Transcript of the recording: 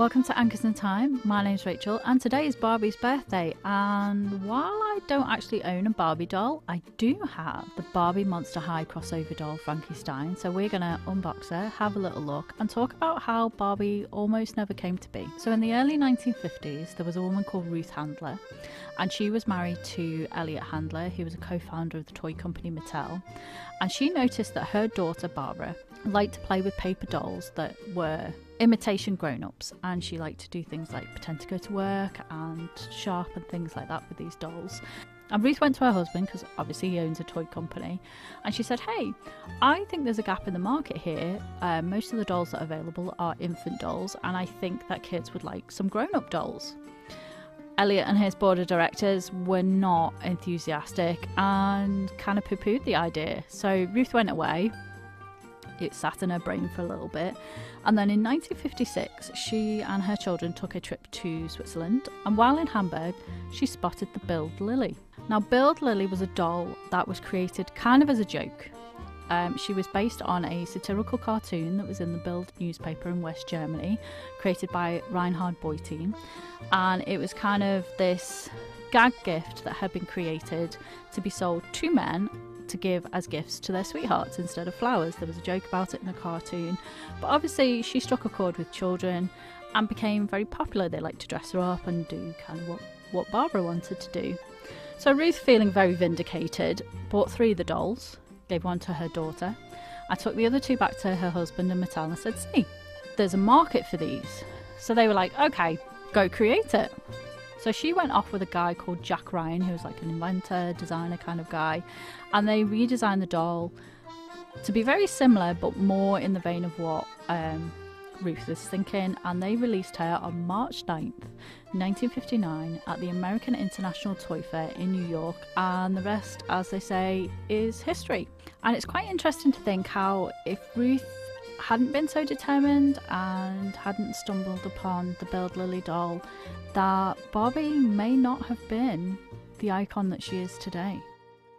Welcome to Anchors in Time. My name's Rachel and today is Barbie's birthday, and while I don't actually own a Barbie doll, I do have the Barbie Monster High crossover doll Frankie Stein, so we're going to unbox her, have a little look and talk about how Barbie almost never came to be. So in the early 1950s there was a woman called Ruth Handler, and she was married to Elliot Handler, who was a co-founder of the toy company Mattel, and she noticed that her daughter Barbara liked to play with paper dolls that were imitation grown-ups, and she liked to do things like pretend to go to work and shop and things like that with these dolls. And Ruth went to her husband, because obviously he owns a toy company, and she said, hey, I think there's a gap in the market here. Most of the dolls that are available are infant dolls, and I think that kids would like some grown-up dolls. Elliot and his board of directors were not enthusiastic and kind of poo-pooed the idea. So Ruth went away. It sat in her brain for a little bit, and then in 1956 she and her children took a trip to Switzerland, and while in Hamburg she spotted the Build Lily. Now Build Lily was a doll that was created kind of as a joke. She was based on a satirical cartoon that was in the Bild newspaper in West Germany, created by Reinhard Beutin, and it was kind of this gag gift that had been created to be sold to men to give as gifts to their sweethearts instead of flowers. There was a joke about it in the cartoon, but obviously she struck a chord with children and became very popular. They liked to dress her up and do kind of what Barbara wanted to do. So Ruth, feeling very vindicated, bought 3 of the dolls, gave one to her daughter. I took the other 2 back to her husband and Mattel and said, see, there's a market for these. So they were like, okay, go create it. So she went off with a guy called Jack Ryan, who was like an inventor, designer kind of guy, and they redesigned the doll to be very similar but more in the vein of what Ruth was thinking, and they released her on March 9th, 1959 at the American International Toy Fair in New York, and the rest, as they say, is history. And it's quite interesting to think how if Ruth hadn't been so determined and hadn't stumbled upon the Build Lily doll, that Barbie may not have been the icon that she is today.